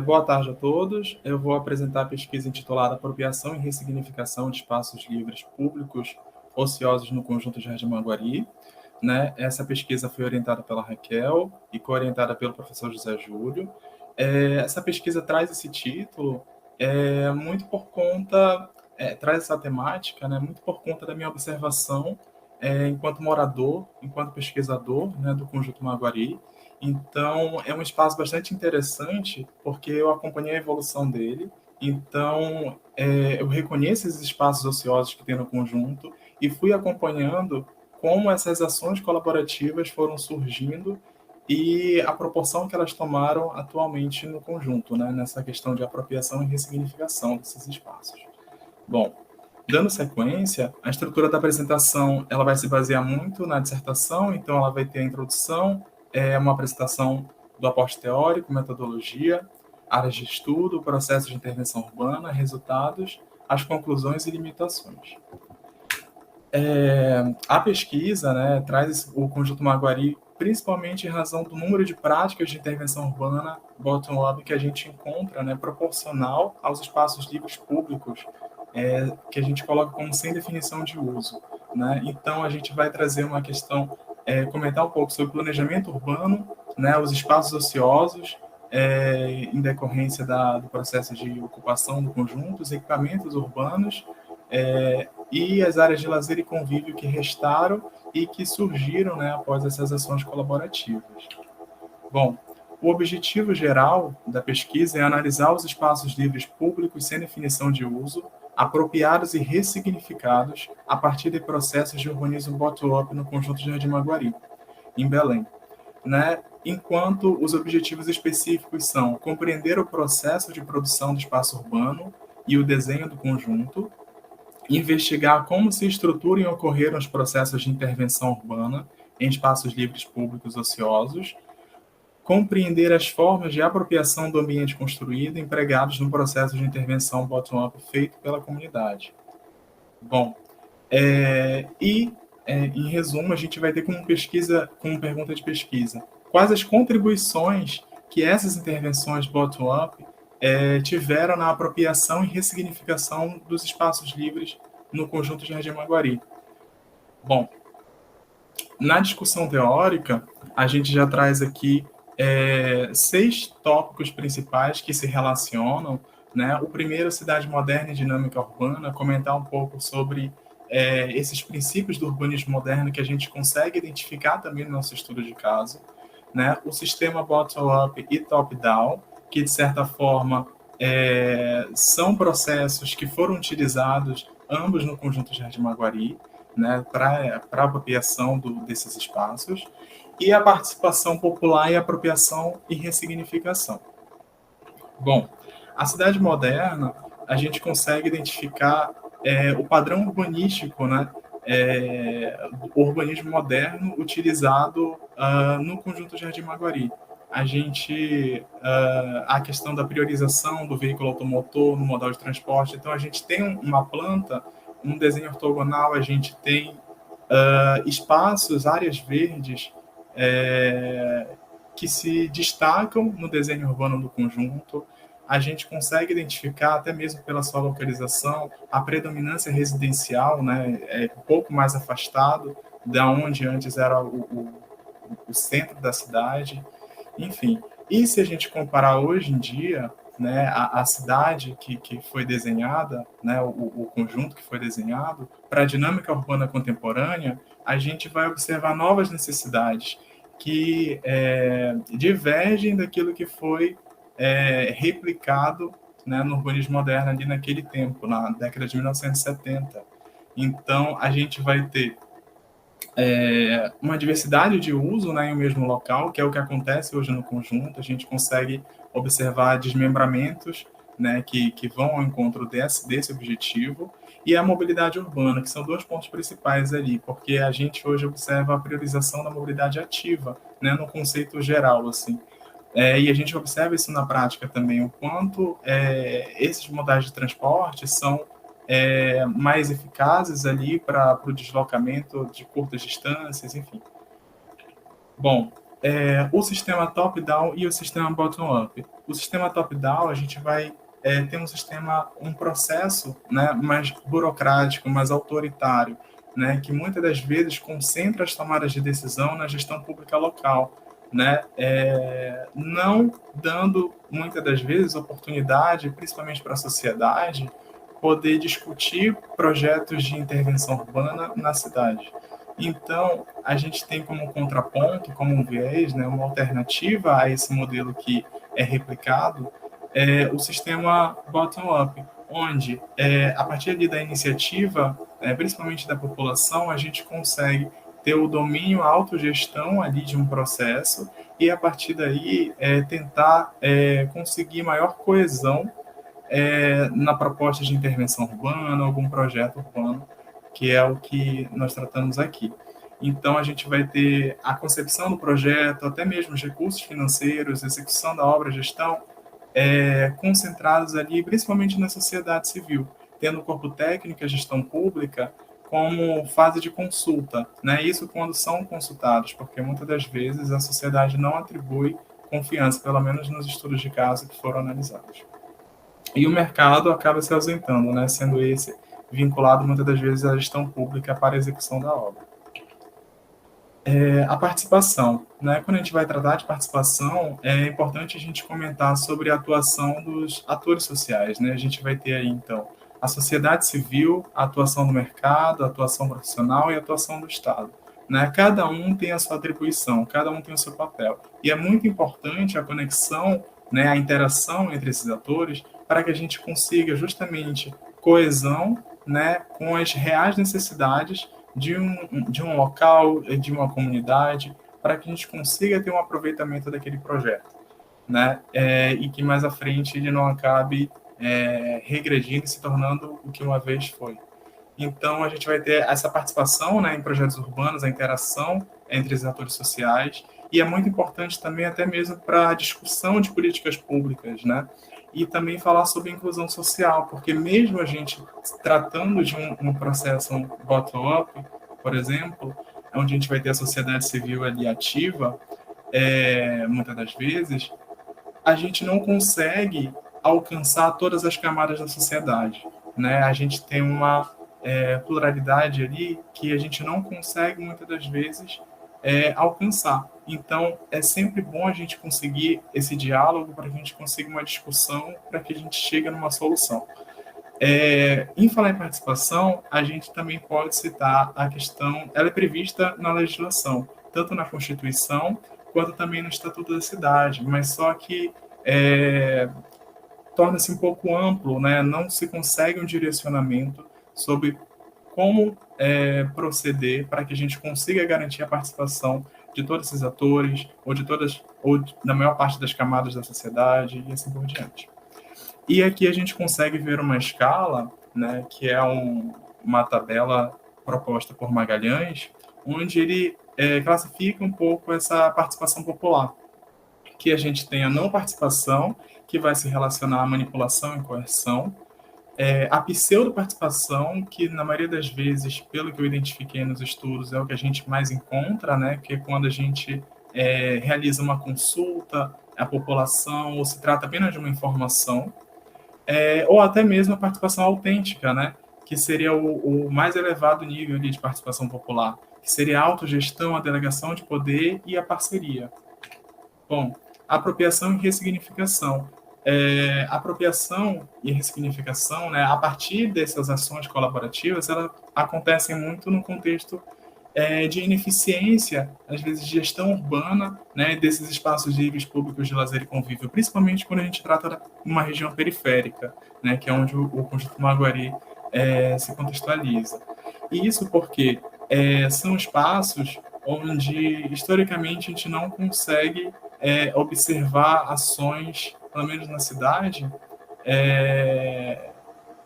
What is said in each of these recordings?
Boa tarde a todos. Eu vou apresentar a pesquisa intitulada Apropriação e Ressignificação de Espaços Livres Públicos Ociosos no Conjunto Jardim Maguari. Né? Essa pesquisa foi orientada pela Raquel e co-orientada pelo professor José Júlio. Essa pesquisa traz esse título muito por conta, traz essa temática, né, muito por conta da minha observação enquanto morador, enquanto pesquisador, né, do Conjunto Maguari. Então, é um espaço bastante interessante, porque eu acompanhei a evolução dele. Então, eu reconheço esses espaços ociosos que tem no conjunto e fui acompanhando como essas ações colaborativas foram surgindo e a proporção que elas tomaram atualmente no conjunto, né, nessa questão de apropriação e ressignificação desses espaços. Bom, dando sequência, a estrutura da apresentação ela vai se basear muito na dissertação, então ela vai ter a introdução, uma apresentação do aporte teórico, metodologia, áreas de estudo, processo de intervenção urbana, resultados, as conclusões e limitações. A pesquisa, né, traz o Conjunto Maguari principalmente em razão do número de práticas de intervenção urbana bottom-up que a gente encontra, né, proporcional aos espaços livres públicos que a gente coloca como sem definição de uso. Né? Então, a gente vai trazer uma questão, comentar um pouco sobre planejamento urbano, né, os espaços ociosos, em decorrência do processo de ocupação do conjunto, os equipamentos urbanos, e as áreas de lazer e convívio que restaram e que surgiram, né, após essas ações colaborativas. Bom, o objetivo geral da pesquisa é analisar os espaços livres públicos sem definição de uso, apropriados e ressignificados a partir de processos de urbanismo bottom-up no Conjunto Jardim Maguari, em Belém. Né? Enquanto os objetivos específicos são compreender o processo de produção do espaço urbano e o desenho do conjunto, investigar como se estruturam e ocorreram os processos de intervenção urbana em espaços livres públicos ociosos, compreender as formas de apropriação do ambiente construído empregados no processo de intervenção bottom-up feito pela comunidade. Bom, em resumo, a gente vai ter como pergunta de pesquisa, quais as contribuições que essas intervenções bottom-up tiveram na apropriação e ressignificação dos espaços livres no Conjunto Jardim Maguari. Bom, na discussão teórica, a gente já traz aqui 6 tópicos principais que se relacionam. Né? O primeiro, cidade moderna e dinâmica urbana, comentar um pouco sobre esses princípios do urbanismo moderno que a gente consegue identificar também no nosso estudo de caso. Né? O sistema bottom-up e top-down, que de certa forma são processos que foram utilizados ambos no Conjunto Jardim Maguari, né, para a apropriação desses espaços, e a participação popular e apropriação e ressignificação. Bom, a cidade moderna, a gente consegue identificar o padrão urbanístico, né, o urbanismo moderno utilizado no Conjunto Jardim Maguari. A questão da priorização do veículo automotor no modal de transporte, então a gente tem uma planta, um desenho ortogonal, a gente tem espaços, áreas verdes que se destacam no desenho urbano do conjunto. A gente consegue identificar, até mesmo pela sua localização, a predominância residencial, né, um pouco mais afastado da onde antes era o centro da cidade, enfim. E se a gente comparar hoje em dia, né, a cidade que foi desenhada, né, o conjunto que foi desenhado, para a dinâmica urbana contemporânea, a gente vai observar novas necessidades que divergem daquilo que foi replicado, né, no urbanismo moderno ali naquele tempo, na década de 1970. Então, a gente vai ter uma diversidade de uso, né, em um mesmo local, que é o que acontece hoje no conjunto. A gente consegue observar desmembramentos, né, que vão ao encontro desse objetivo, e a mobilidade urbana, que são 2 pontos principais ali, porque a gente hoje observa a priorização da mobilidade ativa, né, no conceito geral, assim. E a gente observa isso na prática também, o quanto esses modais de transporte são mais eficazes ali para o deslocamento de curtas distâncias, enfim. Bom, o sistema top-down e o sistema bottom-up. O sistema top-down, a gente vai ter um processo, né, mais burocrático, mais autoritário, né, que muitas das vezes concentra as tomadas de decisão na gestão pública local, né, não dando muitas das vezes oportunidade, principalmente para a sociedade, poder discutir projetos de intervenção urbana na cidade. Então, a gente tem como contraponto, como um viés, né, uma alternativa a esse modelo que é replicado, o sistema bottom-up, onde, a partir ali da iniciativa, principalmente da população, a gente consegue ter o domínio, a autogestão ali de um processo e, a partir daí, tentar conseguir maior coesão na proposta de intervenção urbana, algum projeto urbano, que é o que nós tratamos aqui. Então, a gente vai ter a concepção do projeto, até mesmo os recursos financeiros, execução da obra, gestão, concentrados ali, principalmente na sociedade civil, tendo o corpo técnico e a gestão pública como fase de consulta, né? Isso quando são consultados, porque muitas das vezes a sociedade não atribui confiança, pelo menos nos estudos de caso que foram analisados. E o mercado acaba se ausentando, né? Sendo esse vinculado muitas das vezes à gestão pública para a execução da obra. A participação, né? Quando a gente vai tratar de participação, é importante a gente comentar sobre a atuação dos atores sociais, né? A gente vai ter aí, então, a sociedade civil, a atuação do mercado, a atuação profissional e a atuação do Estado, né? Cada um tem a sua atribuição, cada um tem o seu papel. E é muito importante a conexão, né, a interação entre esses atores para que a gente consiga justamente coesão, né, com as reais necessidades de um local, de uma comunidade, para que a gente consiga ter um aproveitamento daquele projeto, né? E que mais à frente ele não acabe regredindo e se tornando o que uma vez foi. Então, a gente vai ter essa participação, né, em projetos urbanos, a interação entre os atores sociais, e é muito importante também até mesmo para a discussão de políticas públicas, né? E também falar sobre inclusão social, porque mesmo a gente tratando de um processo bottom-up, por exemplo, onde a gente vai ter a sociedade civil ali ativa, muitas das vezes, a gente não consegue alcançar todas as camadas da sociedade, né? A gente tem uma pluralidade ali que a gente não consegue muitas das vezes alcançar. Então, é sempre bom a gente conseguir esse diálogo para que a gente consiga uma discussão, para que a gente chegue numa solução. Em falar em participação, a gente também pode citar a questão, ela é prevista na legislação, tanto na Constituição, quanto também no Estatuto da Cidade, mas só que torna-se um pouco amplo, né? Não se consegue um direcionamento sobre como proceder para que a gente consiga garantir a participação de todos esses atores, ou da maior parte das camadas da sociedade, e assim por diante. E aqui a gente consegue ver uma escala, né, que é uma tabela proposta por Magalhães, onde ele classifica um pouco essa participação popular, que a gente tem a não participação, que vai se relacionar à manipulação e coerção, a pseudo-participação, que na maioria das vezes, pelo que eu identifiquei nos estudos, é o que a gente mais encontra, né? Que é quando a gente realiza uma consulta à população, ou se trata apenas de uma informação, ou até mesmo a participação autêntica, né? Que seria o mais elevado nível ali de participação popular, que seria a autogestão, a delegação de poder e a parceria. Bom, apropriação e ressignificação. Apropriação e ressignificação, né, a partir dessas ações colaborativas, elas acontecem muito no contexto de ineficiência, às vezes de gestão urbana, né, desses espaços livres públicos de lazer e convívio, principalmente quando a gente trata de uma região periférica, né, que é onde o Conjunto Maguari se contextualiza. E isso porque são espaços onde, historicamente, a gente não consegue observar ações, pelo menos na cidade,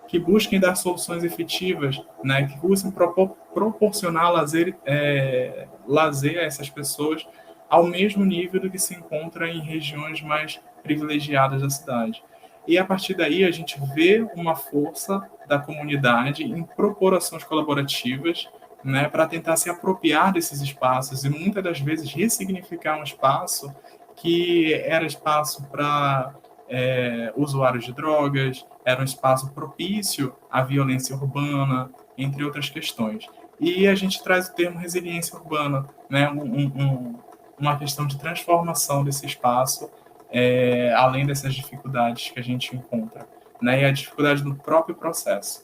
que busquem dar soluções efetivas, né, que busquem proporcionar lazer a essas pessoas ao mesmo nível do que se encontra em regiões mais privilegiadas da cidade. E a partir daí a gente vê uma força da comunidade em propor ações colaborativas, né, para tentar se apropriar desses espaços e muitas das vezes ressignificar um espaço que era espaço para usuários de drogas, era um espaço propício à violência urbana, entre outras questões. E a gente traz o termo resiliência urbana, né, uma questão de transformação desse espaço, além dessas dificuldades que a gente encontra, né, e a dificuldade do próprio processo.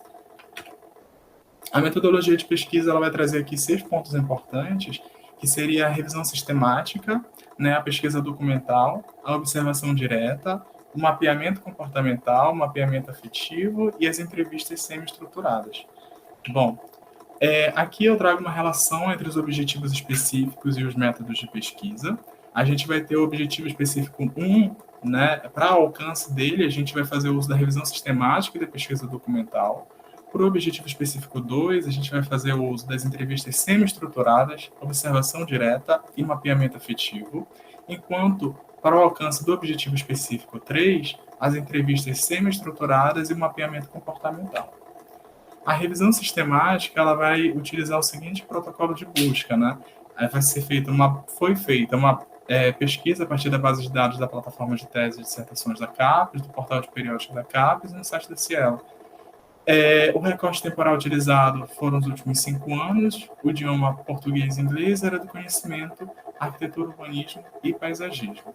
A metodologia de pesquisa ela vai trazer aqui 6 pontos importantes, que seria a revisão sistemática, né, a pesquisa documental, a observação direta, o mapeamento comportamental, o mapeamento afetivo e as entrevistas semi-estruturadas. Bom, aqui eu trago uma relação entre os objetivos específicos e os métodos de pesquisa. A gente vai ter o objetivo específico 1, né, para alcance dele, a gente vai fazer uso da revisão sistemática e da pesquisa documental. Para o objetivo específico 2, a gente vai fazer o uso das entrevistas semi-estruturadas, observação direta e mapeamento afetivo, enquanto para o alcance do objetivo específico 3, as entrevistas semi-estruturadas e o mapeamento comportamental. A revisão sistemática ela vai utilizar o seguinte protocolo de busca, né? Foi feita uma pesquisa a partir da base de dados da plataforma de teses e dissertações da CAPES, do portal de periódicos da CAPES e no site da Cielo. O recorte temporal utilizado foram os últimos 5 anos, o idioma português e inglês era do conhecimento, arquitetura, urbanismo e paisagismo.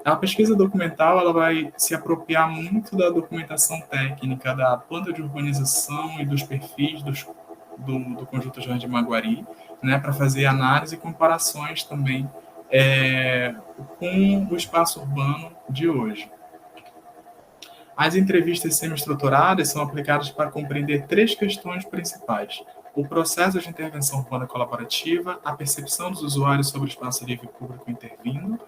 A pesquisa documental ela vai se apropriar muito da documentação técnica da planta de urbanização e dos perfis do Conjunto Jardim Maguari, né, para fazer análise e comparações também com o espaço urbano de hoje. As entrevistas semi-estruturadas são aplicadas para compreender 3 questões principais: o processo de intervenção urbana colaborativa, a percepção dos usuários sobre o espaço livre público intervindo,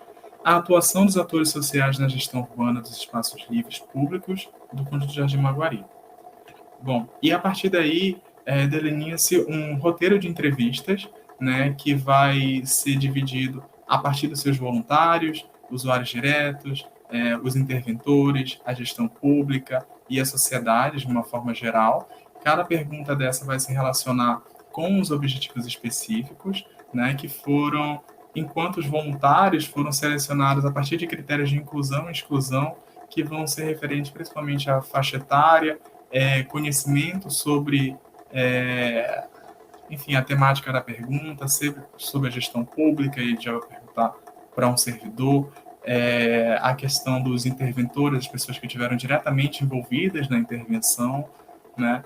a atuação dos atores sociais na gestão urbana dos espaços livres públicos do Conjunto Jardim Maguari. Bom, e a partir daí delineia-se um roteiro de entrevistas, né, que vai ser dividido a partir dos seus voluntários, usuários diretos, os interventores, a gestão pública e a sociedade de uma forma geral. Cada pergunta dessa vai se relacionar com os objetivos específicos, né, que foram, enquanto os voluntários foram selecionados a partir de critérios de inclusão e exclusão, que vão ser referentes principalmente à faixa etária, conhecimento sobre, enfim, a temática da pergunta, sobre a gestão pública, e já vai perguntar para um servidor, a questão dos interventores, as pessoas que estiveram diretamente envolvidas na intervenção, né?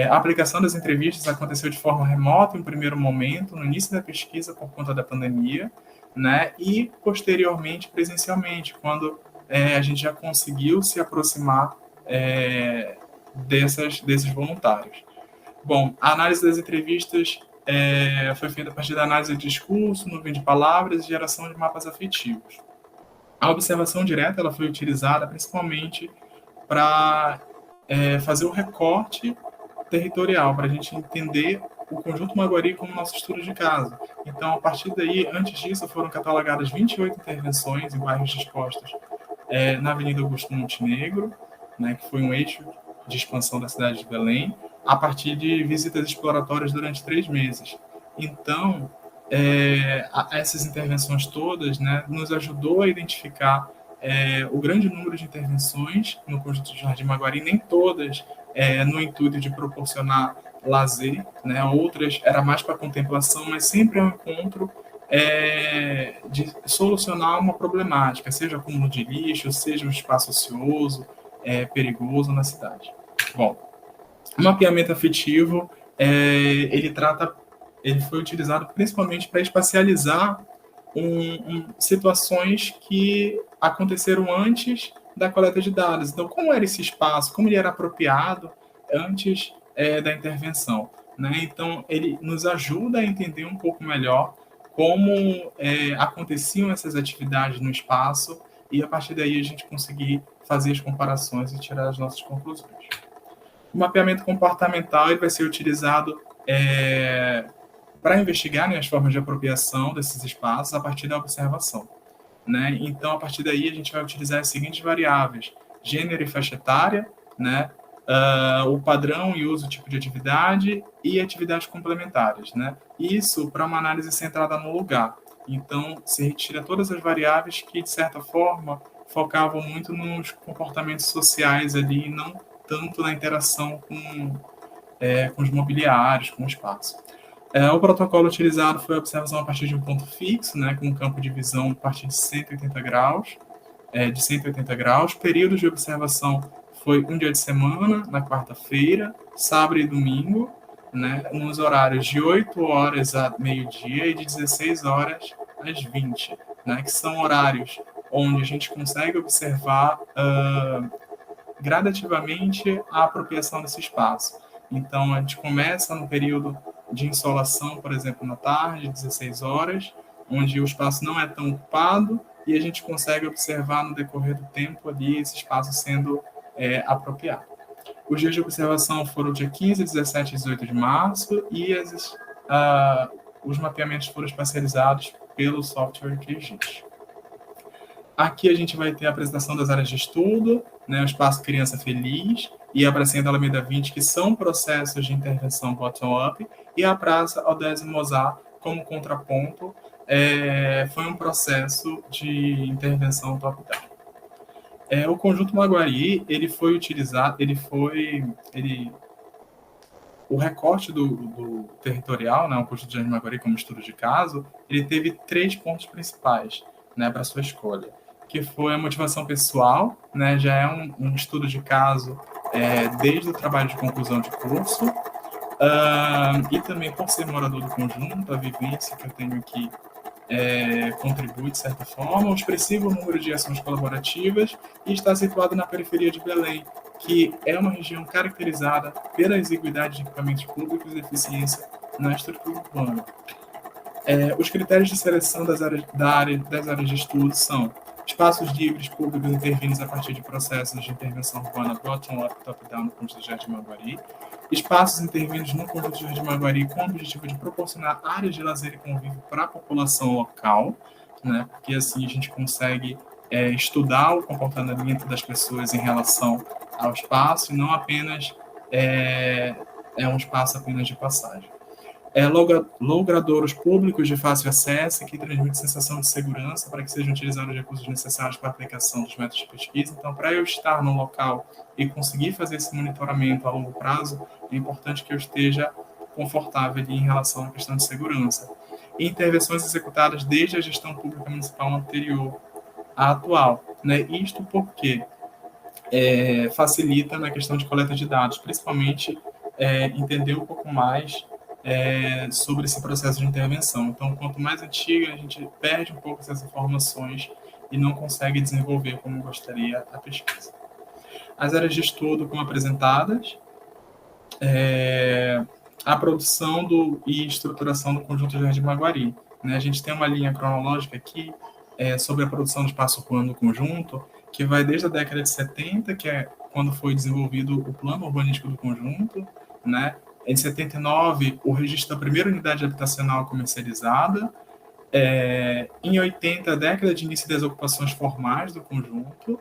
A aplicação das entrevistas aconteceu de forma remota em um primeiro momento, no início da pesquisa por conta da pandemia, né? E posteriormente presencialmente, quando a gente já conseguiu se aproximar desses voluntários. Bom, a análise das entrevistas foi feita a partir da análise de discurso, nuvem de palavras e geração de mapas afetivos. A observação direta ela foi utilizada principalmente para fazer o recorte territorial, para a gente entender o Conjunto Maguari como nosso estudo de caso. Então, a partir daí, antes disso, foram catalogadas 28 intervenções em bairros dispostos na Avenida Augusto Montenegro, né, que foi um eixo de expansão da cidade de Belém, a partir de visitas exploratórias durante 3 meses. Então, essas intervenções todas, né, nos ajudou a identificar o grande número de intervenções no Conjunto de Jardim Maguari, nem todas no intuito de proporcionar lazer, né, outras era mais para contemplação, mas sempre é um encontro de solucionar uma problemática, seja acúmulo de lixo, seja um espaço ocioso, perigoso na cidade. Bom, o mapeamento afetivo, ele foi utilizado principalmente para espacializar situações que aconteceram antes da coleta de dados. Então, como era esse espaço, como ele era apropriado antes da intervenção, né? Então, ele nos ajuda a entender um pouco melhor como aconteciam essas atividades no espaço e, a partir daí, a gente conseguir fazer as comparações e tirar as nossas conclusões. O mapeamento comportamental ele vai ser utilizado para investigar, né, as formas de apropriação desses espaços a partir da observação, né? Então, a partir daí, a gente vai utilizar as seguintes variáveis: gênero e faixa etária, né? o padrão e uso, tipo de atividade e atividades complementares, né? Isso para uma análise centrada no lugar. Então, se retira todas as variáveis que, de certa forma, focavam muito nos comportamentos sociais ali, não tanto na interação com os mobiliários, com o espaço. O protocolo utilizado foi a observação a partir de um ponto fixo, né, com um campo de visão a partir de 180 graus, de 180 graus. Períodos de observação foi um dia de semana, na quarta-feira, sábado e domingo, né, nos horários de 8 horas a meio-dia e de 16 horas às 20, né, que são horários onde a gente consegue observar gradativamente a apropriação desse espaço. Então, a gente começa no período de insolação, por exemplo, na tarde, 16 horas, onde o espaço não é tão ocupado, e a gente consegue observar no decorrer do tempo ali esse espaço sendo apropriado. Os dias de observação foram dia 15, 17 e 18 de março, e os mapeamentos foram especializados pelo software QGIS. Aqui a gente vai ter a apresentação das áreas de estudo, né, o Espaço Criança Feliz e a Pracinha da Alameda 20, que são processos de intervenção bottom-up, e a Praça Odésio Mozart, como contraponto, foi um processo de intervenção top-down. O Conjunto Maguari, ele foi utilizado, o recorte do territorial, né, o Conjunto de Maguari como estudo de caso, ele teve 3 pontos principais, né, para sua escolha, que foi a motivação pessoal, né, já é um estudo de caso desde o trabalho de conclusão de curso, e também por ser morador do conjunto, a vivência que eu tenho aqui contribui de certa forma, o expressivo número de ações colaborativas, e está situado na periferia de Belém, que é uma região caracterizada pela exiguidade de equipamentos públicos e eficiência na estrutura urbana. Os critérios de seleção das áreas de estudo são espaços livres públicos intervindos a partir de processos de intervenção urbana bottom-up, top-down no Conjunto de Jardim Maguari, espaços intervindos no Conjunto de Jardim Maguari com o objetivo de proporcionar áreas de lazer e convívio para a população local, né, porque assim a gente consegue estudar o comportamento das pessoas em relação ao espaço e não apenas um espaço apenas de passagem. Logradouros públicos de fácil acesso que transmitem sensação de segurança para que sejam utilizados os recursos necessários para a aplicação dos métodos de pesquisa. Então, para eu estar no local e conseguir fazer esse monitoramento a longo prazo, é importante que eu esteja confortável ali em relação à questão de segurança. E intervenções executadas desde a gestão pública municipal anterior à atual, né? Isto porque facilita na questão de coleta de dados, principalmente entender um pouco mais sobre esse processo de intervenção. Então, quanto mais antiga, a gente perde um pouco essas informações e não consegue desenvolver como gostaria a pesquisa. As áreas de estudo como apresentadas, a produção e estruturação do Conjunto de Jardim Maguari. Né? A gente tem uma linha cronológica aqui sobre a produção do espaço urbano do conjunto, que vai desde a década de 70, que é quando foi desenvolvido o plano urbanístico do conjunto, né? Em 79, o registro da primeira unidade habitacional comercializada. Em 80, a década de início das ocupações formais do conjunto.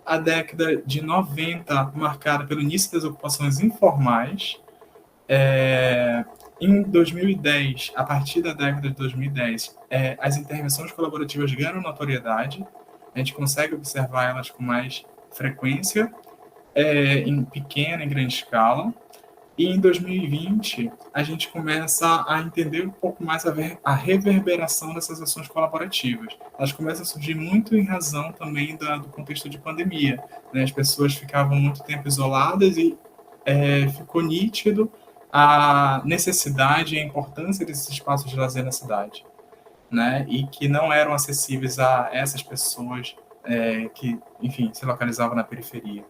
A década de 90, marcada pelo início das ocupações informais. Em 2010, a partir da década de 2010, as intervenções colaborativas ganham notoriedade. A gente consegue observar elas com mais frequência, em pequena e grande escala. E em 2020, a gente começa a entender um pouco mais a reverberação dessas ações colaborativas. Elas começam a surgir muito em razão também do contexto de pandemia. Né? As pessoas ficavam muito tempo isoladas e ficou nítido a necessidade e a importância desses espaços de lazer na cidade, né? E que não eram acessíveis a essas pessoas que, enfim, se localizavam na periferia.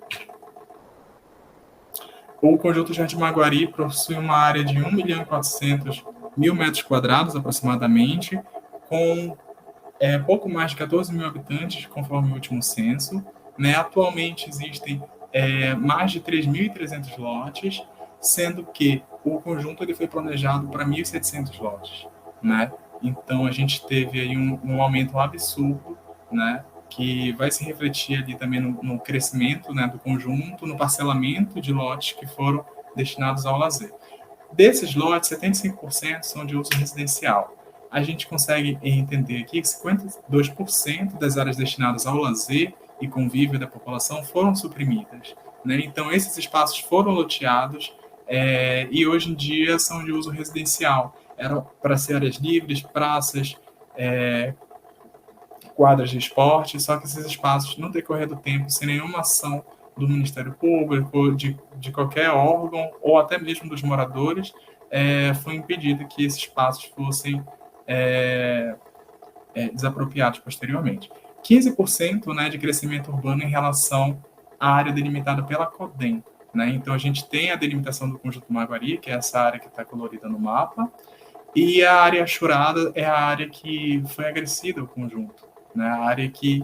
O Conjunto Jardim Maguari possui uma área de 1.400.000 metros quadrados, aproximadamente, com pouco mais de 14 mil habitantes, conforme o último censo. Né? Atualmente existem mais de 3.300 lotes, sendo que o conjunto ele foi planejado para 1.700 lotes. Né? Então, a gente teve aí um aumento absurdo, né, que vai se refletir ali também no crescimento, né, do conjunto, no parcelamento de lotes que foram destinados ao lazer. Desses lotes, 75% são de uso residencial. A gente consegue entender aqui que 52% das áreas destinadas ao lazer e convívio da população foram suprimidas, né? Então, esses espaços foram loteados e hoje em dia são de uso residencial. Eram para ser áreas livres, praças, quadras de esporte, só que esses espaços, no decorrer do tempo, sem nenhuma ação do Ministério Público, de qualquer órgão, ou até mesmo dos moradores, foi impedido que esses espaços fossem desapropriados posteriormente. 15%, né, de crescimento urbano em relação à área delimitada pela CODEM. Né? Então, a gente tem a delimitação do Conjunto Maguari, que é essa área que está colorida no mapa, e a área achurada é a área que foi agressida ao conjunto, né? A área que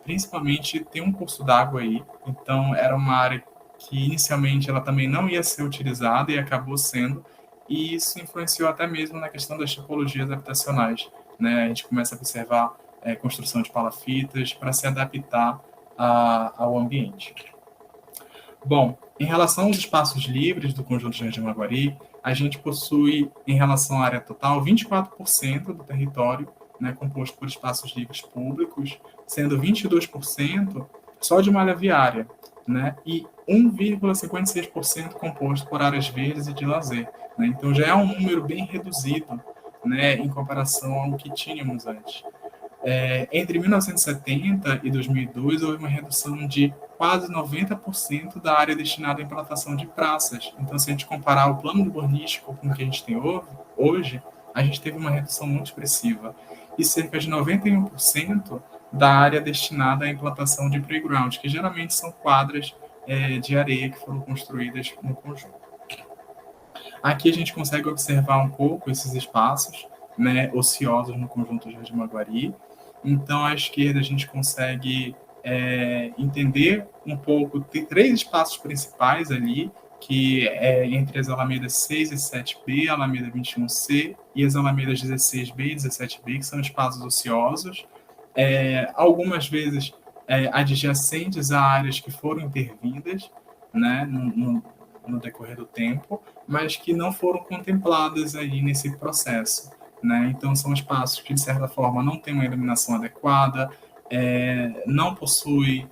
principalmente tem um curso d'água aí, então era uma área que inicialmente ela também não ia ser utilizada e acabou sendo, e isso influenciou até mesmo na questão das tipologias habitacionais, né? A gente começa a observar construção de palafitas para se adaptar ao ambiente. Bom, em relação aos espaços livres do Conjunto Jardim Maguari, a gente possui, em relação à área total, 24% do território, né, composto por espaços livres públicos, sendo 22% só de malha viária, né, e 1,56% composto por áreas verdes e de lazer. Né, então já é um número bem reduzido, né, em comparação ao que tínhamos antes. Entre 1970 e 2002, houve uma redução de quase 90% da área destinada à implantação de praças. Então, se a gente comparar o plano urbanístico com o que a gente tem hoje, a gente teve uma redução muito expressiva. E cerca de 91% da área destinada à implantação de playground, que geralmente são quadras de areia que foram construídas no conjunto. Aqui a gente consegue observar um pouco esses espaços, né, ociosos no conjunto Jardim Maguari. Então, à esquerda, a gente consegue entender um pouco, tem 3 espaços principais ali, que é entre as alamedas 6 e 7B, a alameda 21C e as alamedas 16B e 17B, que são espaços ociosos, algumas vezes adjacentes a áreas que foram intervindas, né, no decorrer do tempo, mas que não foram contempladas aí nesse processo. Né? Então, são espaços que, de certa forma, não têm uma iluminação adequada, não possui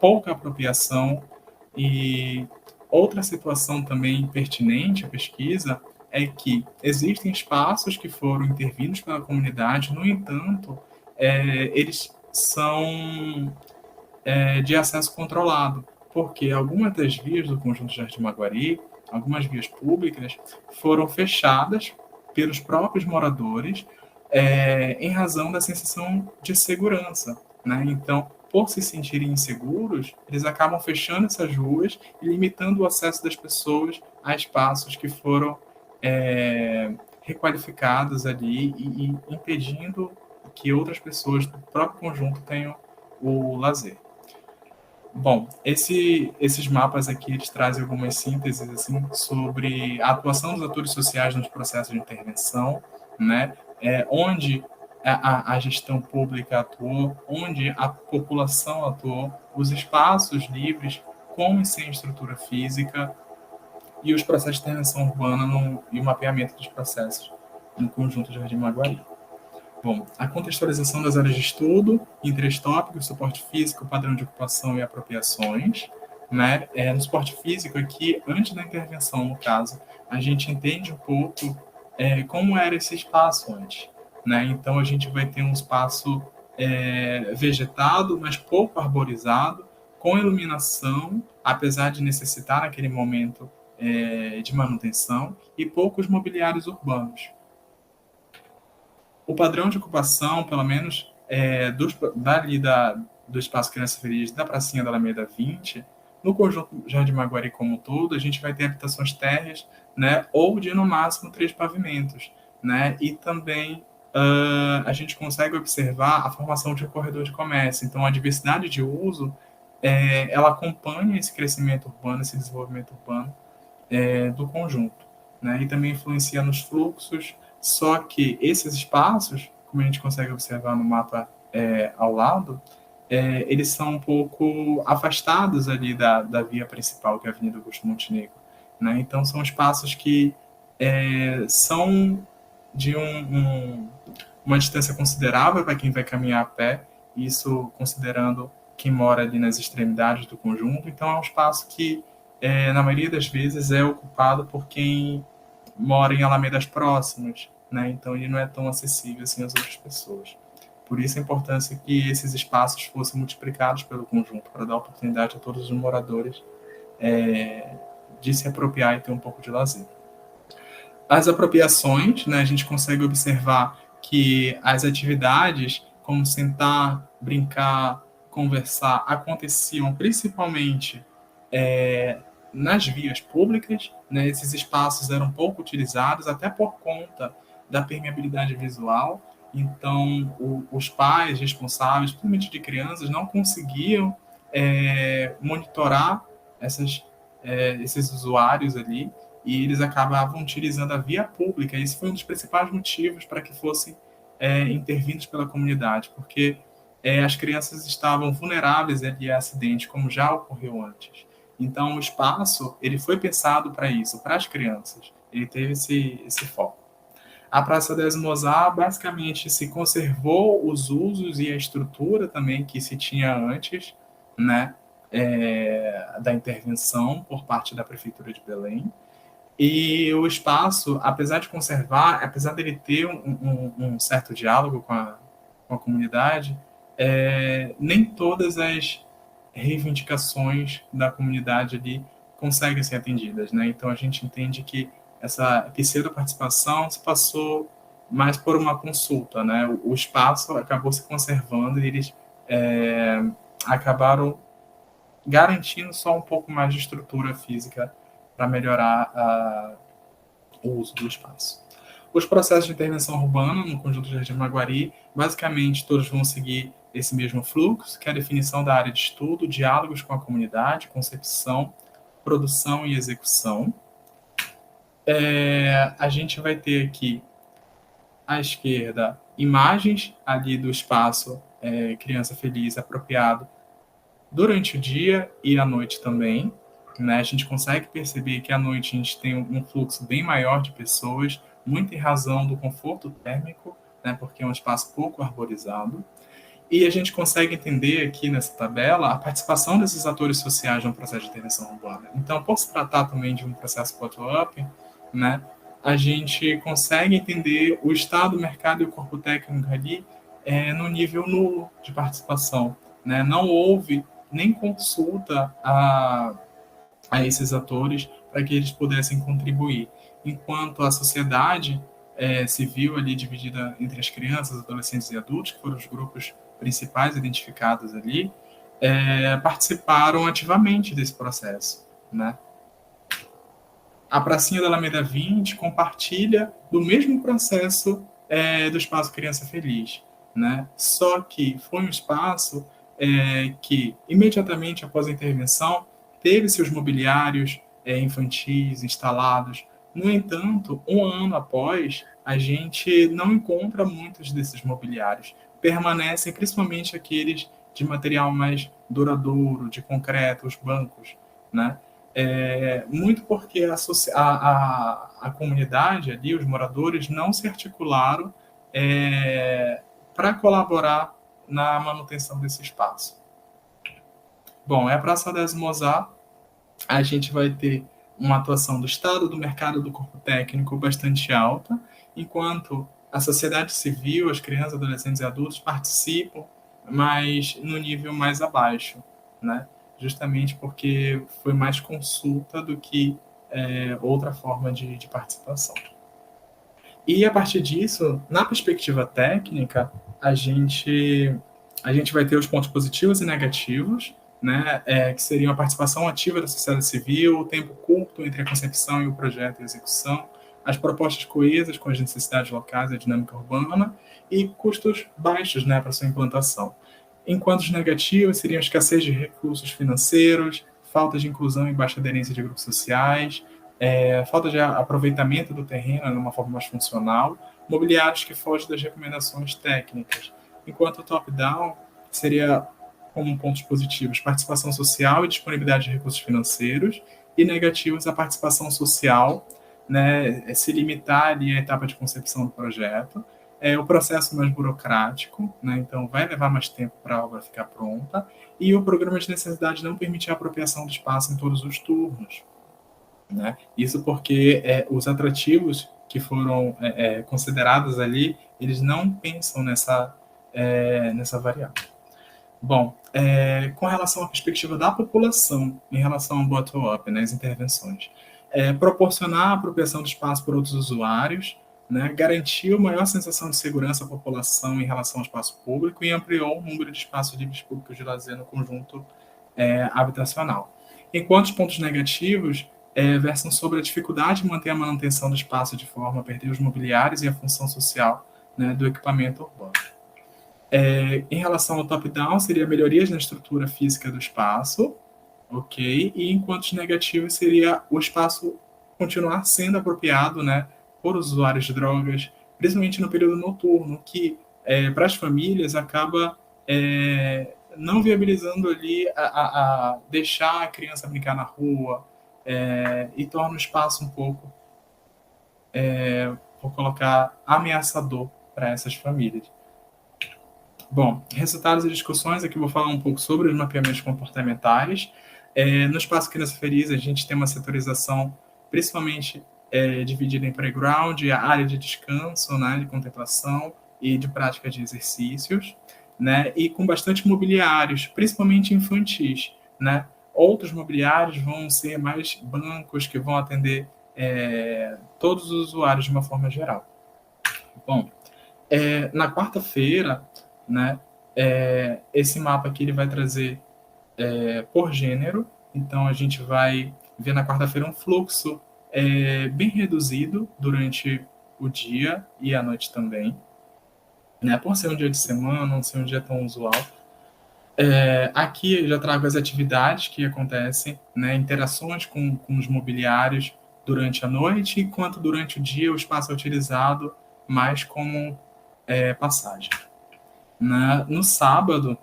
pouca apropriação. E outra situação também pertinente à pesquisa é que existem espaços que foram intervidos pela comunidade, no entanto, eles são de acesso controlado, porque algumas das vias do Conjunto Jardim Maguari, algumas vias públicas, foram fechadas pelos próprios moradores em razão da sensação de segurança. Né? Então, por se sentirem inseguros, eles acabam fechando essas ruas e limitando o acesso das pessoas a espaços que foram requalificados ali e impedindo que outras pessoas do próprio conjunto tenham o lazer. Bom, esses mapas aqui eles trazem algumas sínteses assim, sobre a atuação dos atores sociais nos processos de intervenção, né? Onde a gestão pública atuou, onde a população atuou, os espaços livres com e sem estrutura física e os processos de intervenção urbana e o mapeamento dos processos no conjunto de Jardim Maguari. Bom, a contextualização das áreas de estudo em 3 tópicos: suporte físico, padrão de ocupação e apropriações. Né? No suporte físico aqui, antes da intervenção, no caso, a gente entende um pouco como era esse espaço antes. Né? Então, a gente vai ter um espaço vegetado, mas pouco arborizado, com iluminação, apesar de necessitar, naquele momento, de manutenção, e poucos mobiliários urbanos. O padrão de ocupação, pelo menos, do Espaço Criança Feliz, da Pracinha da Alameda 20, no conjunto Jardim Maguari como um todo, a gente vai ter habitações térreas, né, ou de, no máximo, 3 pavimentos. Né, e também a gente consegue observar a formação de um corredor de comércio. Então, a diversidade de uso, ela acompanha esse crescimento urbano, esse desenvolvimento urbano do conjunto. Né, e também influencia nos fluxos. Só que esses espaços, como a gente consegue observar no mapa ao lado, eles são um pouco afastados ali da via principal, que é a Avenida Augusto Montenegro, né? Então, são espaços que são de uma distância considerável para quem vai caminhar a pé, isso considerando quem mora ali nas extremidades do conjunto. Então, é um espaço que, na maioria das vezes, é ocupado por quem mora em alamedas próximas, né? Então, ele não é tão acessível assim às outras pessoas. Por isso a importância que esses espaços fossem multiplicados pelo conjunto, para dar oportunidade a todos os moradores de se apropriar e ter um pouco de lazer. As apropriações, né, a gente consegue observar que as atividades, como sentar, brincar, conversar, aconteciam principalmente nas vias públicas, né? Esses espaços eram pouco utilizados, até por conta da permeabilidade visual. Então, os pais responsáveis, principalmente de crianças, não conseguiam monitorar esses usuários ali, e eles acabavam utilizando a via pública. Esse foi um dos principais motivos para que fossem intervindos pela comunidade, porque as crianças estavam vulneráveis ali a acidente, como já ocorreu antes. Então, o espaço ele foi pensado para isso, para as crianças. Ele teve esse foco. A Praça des Mozart, basicamente, se conservou os usos e a estrutura também que se tinha antes, né, da intervenção por parte da Prefeitura de Belém. E o espaço, apesar de conservar, apesar dele ter um certo diálogo com a comunidade, nem todas as reivindicações da comunidade ali conseguem ser atendidas, né? Então a gente entende que essa pseudo-participação se passou mais por uma consulta, né? O espaço acabou se conservando e eles acabaram garantindo só um pouco mais de estrutura física para melhorar o uso do espaço. Os processos de intervenção urbana no conjunto de Jardim Maguari, basicamente todos vão seguir esse mesmo fluxo, que é a definição da área de estudo, diálogos com a comunidade, concepção, produção e execução. A gente vai ter aqui, à esquerda, imagens ali do espaço Criança Feliz apropriado durante o dia e à noite também. Né? A gente consegue perceber que à noite a gente tem um fluxo bem maior de pessoas, muito em razão do conforto térmico, né? Porque é um espaço pouco arborizado. E a gente consegue entender aqui nessa tabela a participação desses atores sociais no processo de intervenção urbana. Então, por se tratar também de um processo bottom-up, né, a gente consegue entender o Estado, o mercado e o corpo técnico ali no nível nulo de participação. Né? Não houve nem consulta a esses atores para que eles pudessem contribuir. Enquanto a sociedade civil ali dividida entre as crianças, adolescentes e adultos, que foram os grupos principais identificados ali, participaram ativamente desse processo, né? A Pracinha da Alameda 20 compartilha do mesmo processo do Espaço Criança Feliz, né? Só que foi um espaço que, imediatamente após a intervenção, teve seus mobiliários infantis instalados. No entanto, um ano após, a gente não encontra muitos desses mobiliários. Permanecem principalmente aqueles de material mais duradouro, de concreto, os bancos, né? Muito porque a comunidade ali, os moradores, não se articularam para colaborar na manutenção desse espaço. Bom, a Praça des Mozart, a gente vai ter uma atuação do Estado, do mercado, do corpo técnico bastante alta, enquanto a sociedade civil, as crianças, adolescentes e adultos participam, mas no nível mais abaixo, né? Justamente porque foi mais consulta do que outra forma de participação. E a partir disso, na perspectiva técnica, a gente vai ter os pontos positivos e negativos, né, que seriam a participação ativa da sociedade civil, o tempo curto entre a concepção e o projeto e a execução, as propostas coesas com as necessidades locais e a dinâmica urbana, e custos baixos, né, para sua implantação. Enquanto os negativos seriam a escassez de recursos financeiros, falta de inclusão e baixa aderência de grupos sociais, falta de aproveitamento do terreno de uma forma mais funcional, mobiliários que fogem das recomendações técnicas. Enquanto o top-down seria, como pontos positivos, participação social e disponibilidade de recursos financeiros, e negativos a participação social, né, se limitar ali à etapa de concepção do projeto, o processo mais burocrático, né, então vai levar mais tempo para a obra ficar pronta, e o programa de necessidade não permitir a apropriação do espaço em todos os turnos. Né? Isso porque os atrativos que foram considerados ali, eles não pensam nessa variável. Bom, com relação à perspectiva da população, em relação ao bottom-up, né, as intervenções, proporcionar a apropriação do espaço por outros usuários, né, garantiu maior sensação de segurança à população em relação ao espaço público e ampliou o número de espaços livres públicos de lazer no conjunto habitacional. Enquanto os pontos negativos versam sobre a dificuldade de manter a manutenção do espaço de forma a perder os mobiliários e a função social, né, do equipamento urbano. Em relação ao top-down, seria melhorias na estrutura física do espaço, ok? E enquanto os negativos seria o espaço continuar sendo apropriado, né, por usuários de drogas, principalmente no período noturno, que para as famílias acaba não viabilizando ali a deixar a criança brincar na rua, e torna o espaço um pouco, vou colocar, ameaçador para essas famílias. Bom, resultados e discussões, aqui eu vou falar um pouco sobre os mapeamentos comportamentais. No espaço Criança Feliz, a gente tem uma setorização principalmente dividida em playground, a área de descanso, né, de contemplação e de prática de exercícios, né, e com bastante mobiliários, principalmente infantis, né. Outros mobiliários vão ser mais bancos que vão atender todos os usuários de uma forma geral. Bom, na quarta-feira, né, esse mapa aqui ele vai trazer por gênero, então a gente vai ver na quarta-feira um fluxo bem reduzido durante o dia e a noite também, né, por ser um dia de semana, não ser um dia tão usual. Aqui eu já trago as atividades que acontecem, né, interações com os mobiliários durante a noite, enquanto durante o dia o espaço é utilizado mais como passagem. No sábado,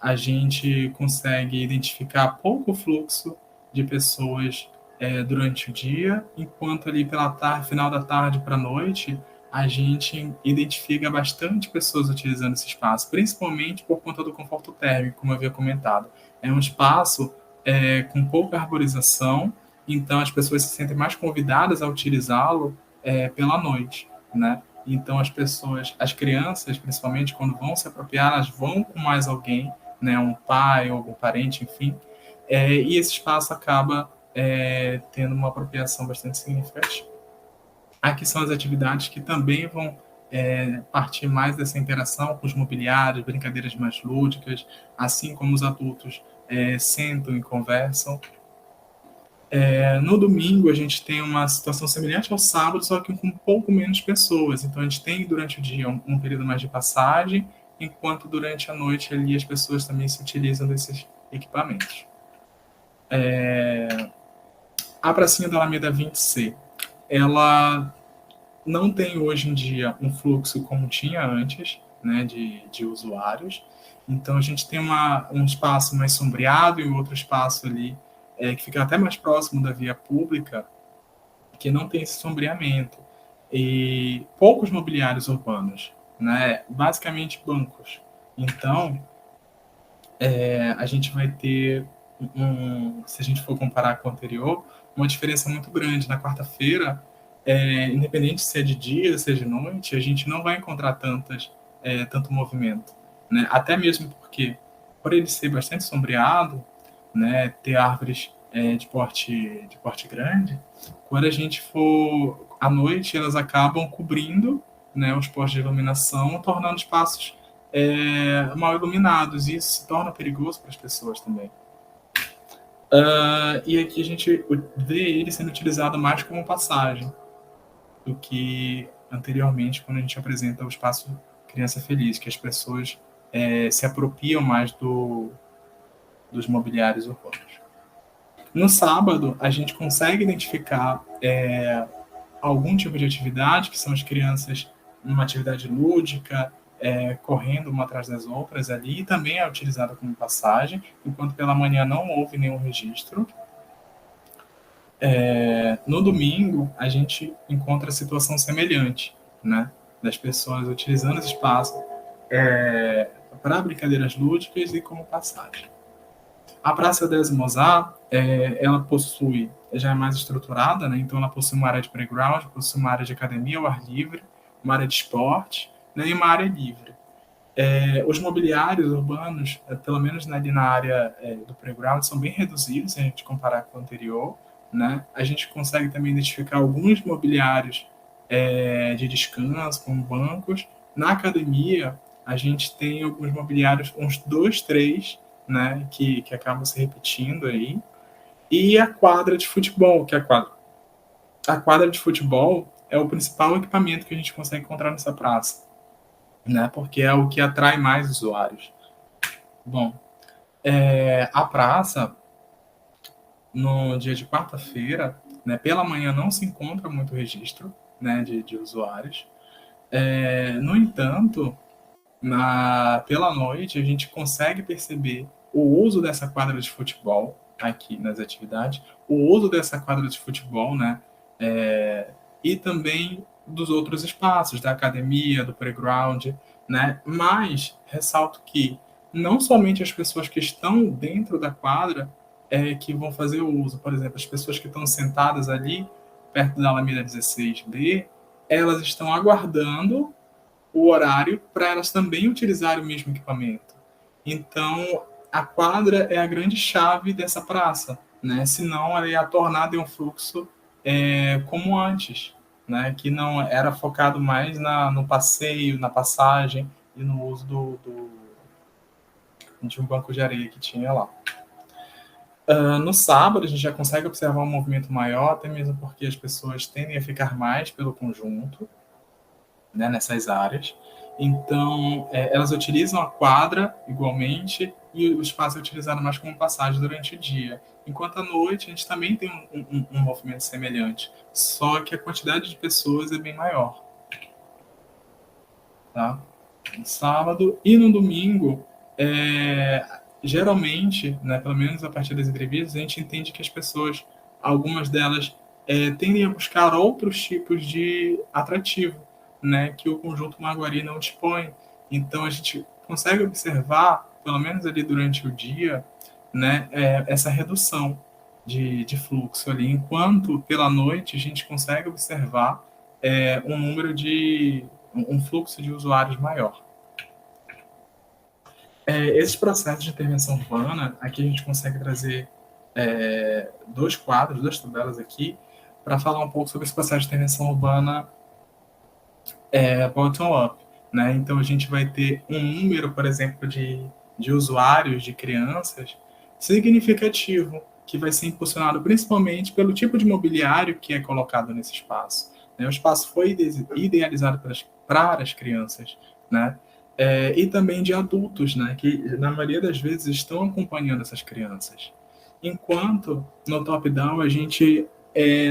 a gente consegue identificar pouco fluxo de pessoas durante o dia, enquanto ali pela tarde, final da tarde para a noite, a gente identifica bastante pessoas utilizando esse espaço, principalmente por conta do conforto térmico, como eu havia comentado. É um espaço com pouca arborização, então as pessoas se sentem mais convidadas a utilizá-lo pela noite, né? Então as pessoas, as crianças, principalmente quando vão se apropriar, elas vão com mais alguém, né, um pai ou algum parente, enfim, e esse espaço acaba tendo uma apropriação bastante significativa. Aqui são as atividades que também vão partir mais dessa interação com os mobiliários, brincadeiras mais lúdicas, assim como os adultos sentam e conversam. No domingo, a gente tem uma situação semelhante ao sábado, só que com um pouco menos pessoas. Então, a gente tem durante o dia um período mais de passagem, enquanto durante a noite ali as pessoas também se utilizam desses equipamentos. A pracinha da Alameda 20C, ela não tem hoje em dia um fluxo como tinha antes, né, de usuários. Então, a gente tem um espaço mais sombreado e outro espaço ali que fica até mais próximo da via pública, que não tem esse sombreamento. E poucos mobiliários urbanos, né? Basicamente bancos. Então, a gente vai ter, se a gente for comparar com o anterior, uma diferença muito grande. Na quarta-feira, independente se é de dia, se é de noite, a gente não vai encontrar tanto movimento, né? Até mesmo porque, por ele ser bastante sombreado, né, ter árvores de porte grande, quando a gente for à noite, elas acabam cobrindo, né, os postos de iluminação, tornando espaços mal iluminados, e isso se torna perigoso para as pessoas também. E aqui a gente vê ele sendo utilizado mais como passagem do que anteriormente, quando a gente apresenta o espaço Criança Feliz, que as pessoas se apropriam mais dos mobiliários urbanos. No sábado, a gente consegue identificar algum tipo de atividade, que são as crianças numa atividade lúdica, correndo uma atrás das outras ali, e também é utilizada como passagem, enquanto pela manhã não houve nenhum registro. No domingo, a gente encontra a situação semelhante, né? Das pessoas utilizando esse espaço para brincadeiras lúdicas e como passagem. A Praça des Mozart, ela possui, já é mais estruturada, né? Então ela possui uma área de playground, possui uma área de academia ao ar livre, uma área de esporte, né? E uma área livre. Os mobiliários urbanos, pelo menos ali na área do playground, são bem reduzidos se a gente comparar com o anterior, né? A gente consegue também identificar alguns mobiliários de descanso, como bancos. Na academia, a gente tem alguns mobiliários, uns dois, três, né? Que acabam se repetindo aí. E a quadra de futebol, que é a quadra de futebol é o principal equipamento que a gente consegue encontrar nessa praça, né? Porque é o que atrai mais usuários. Bom, a praça, no dia de quarta-feira, né, pela manhã não se encontra muito registro, né, de usuários. No entanto, pela noite, a gente consegue perceber o uso dessa quadra de futebol aqui nas atividades, o uso dessa quadra de futebol, né, e também dos outros espaços, da academia, do playground, né? Mas ressalto que não somente as pessoas que estão dentro da quadra que vão fazer o uso, por exemplo, as pessoas que estão sentadas ali perto da Alameda 16B, elas estão aguardando o horário para elas também utilizarem o mesmo equipamento. Então, a quadra é a grande chave dessa praça, né? Senão ela ia tornar de um fluxo como antes, né? Que não era focado mais no passeio, na passagem e no uso de um banco de areia que tinha lá. No sábado, a gente já consegue observar um movimento maior, até mesmo porque as pessoas tendem a ficar mais pelo conjunto, né, nessas áreas. Então, elas utilizam a quadra igualmente e o espaço é utilizado mais como passagem durante o dia. Enquanto à noite, a gente também tem um movimento semelhante, só que a quantidade de pessoas é bem maior. Tá? No sábado e no domingo, geralmente, né, pelo menos a partir das entrevistas, a gente entende que as pessoas, algumas delas, tendem a buscar outros tipos de atrativo, né, que o Conjunto Maguari não dispõe. Então a gente consegue observar, pelo menos ali durante o dia, né, essa redução de fluxo ali, enquanto pela noite a gente consegue observar um número de um fluxo de usuários maior. Esses processos de intervenção urbana, aqui a gente consegue trazer dois quadros, duas tabelas aqui, para falar um pouco sobre esse processo de intervenção urbana bottom-up. Né? Então, a gente vai ter um número, por exemplo, de usuários, de crianças, significativo, que vai ser impulsionado principalmente pelo tipo de mobiliário que é colocado nesse espaço. Né? O espaço foi idealizado para as crianças, né? E também de adultos, né? Que na maioria das vezes estão acompanhando essas crianças. Enquanto no top-down a gente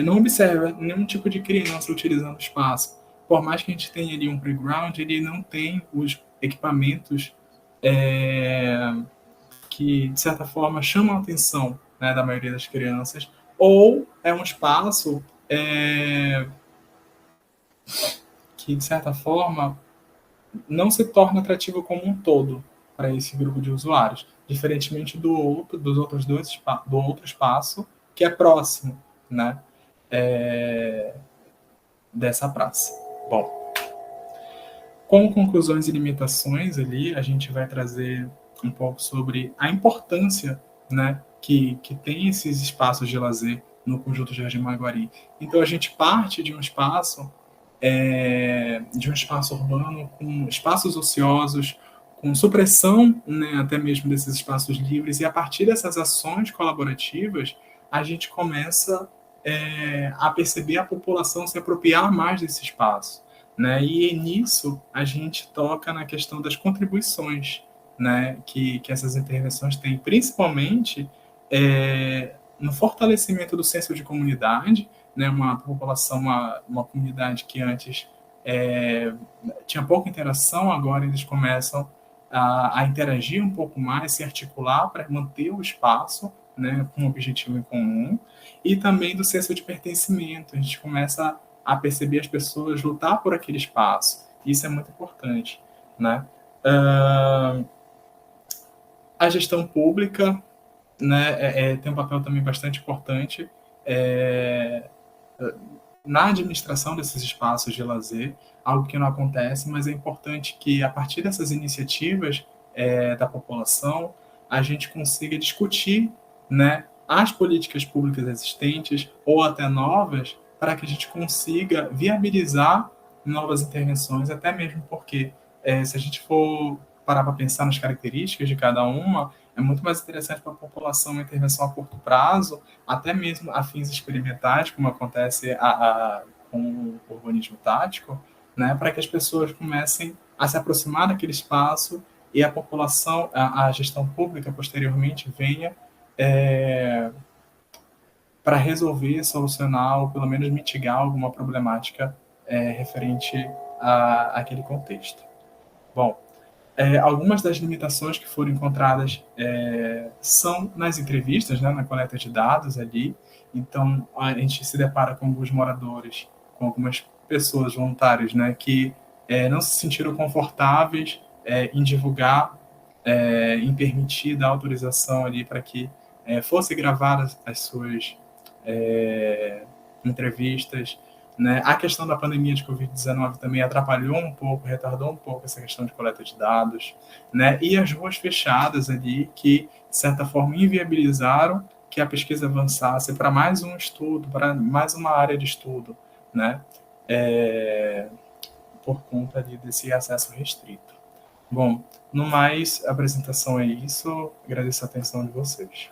não observa nenhum tipo de criança utilizando o espaço. Por mais que a gente tenha ali um playground, ele não tem os equipamentos que, de certa forma, chamam a atenção, né, da maioria das crianças, ou é um espaço que, de certa forma, não se torna atrativo como um todo para esse grupo de usuários, diferentemente dos outros dois, do outro espaço que é próximo, né, dessa praça. Bom, com conclusões e limitações ali, a gente vai trazer um pouco sobre a importância, né, que tem esses espaços de lazer no Conjunto Jardim Maguari. Então a gente parte de um espaço urbano com espaços ociosos, com supressão, né, até mesmo desses espaços livres, e a partir dessas ações colaborativas, a gente começa a perceber a população se apropriar mais desse espaço. Né? E nisso a gente toca na questão das contribuições, né, que essas intervenções têm, principalmente no fortalecimento do senso de comunidade, né, uma população, uma comunidade que antes tinha pouca interação, agora eles começam a interagir um pouco mais, se articular para manter o espaço, né, com um objetivo em comum, e também do senso de pertencimento. A gente começa a perceber as pessoas lutar por aquele espaço. Isso é muito importante, né? A gestão pública, né, tem um papel também bastante importante na administração desses espaços de lazer, algo que não acontece, mas é importante que, a partir dessas iniciativas da população, a gente consiga discutir, né, as políticas públicas existentes ou até novas, para que a gente consiga viabilizar novas intervenções, até mesmo porque, se a gente for parar para pensar nas características de cada uma, é muito mais interessante para a população uma intervenção a curto prazo, até mesmo a fins experimentais, como acontece com o urbanismo tático, né, para que as pessoas comecem a se aproximar daquele espaço e a população, a gestão pública posteriormente venha para resolver, solucionar ou pelo menos mitigar alguma problemática referente àquele contexto. Bom, algumas das limitações que foram encontradas são nas entrevistas, né, na coleta de dados ali. Então, a gente se depara com alguns moradores, com algumas pessoas voluntárias, né, que não se sentiram confortáveis em divulgar, em permitir dar autorização ali para que fosse gravadas as suas entrevistas, né? A questão da pandemia de Covid-19 também atrapalhou um pouco, retardou um pouco essa questão de coleta de dados, né? E as ruas fechadas ali, que, de certa forma, inviabilizaram que a pesquisa avançasse para mais um estudo, para mais uma área de estudo, né? Por conta ali desse acesso restrito. Bom, no mais, a apresentação é isso. Agradeço a atenção de vocês.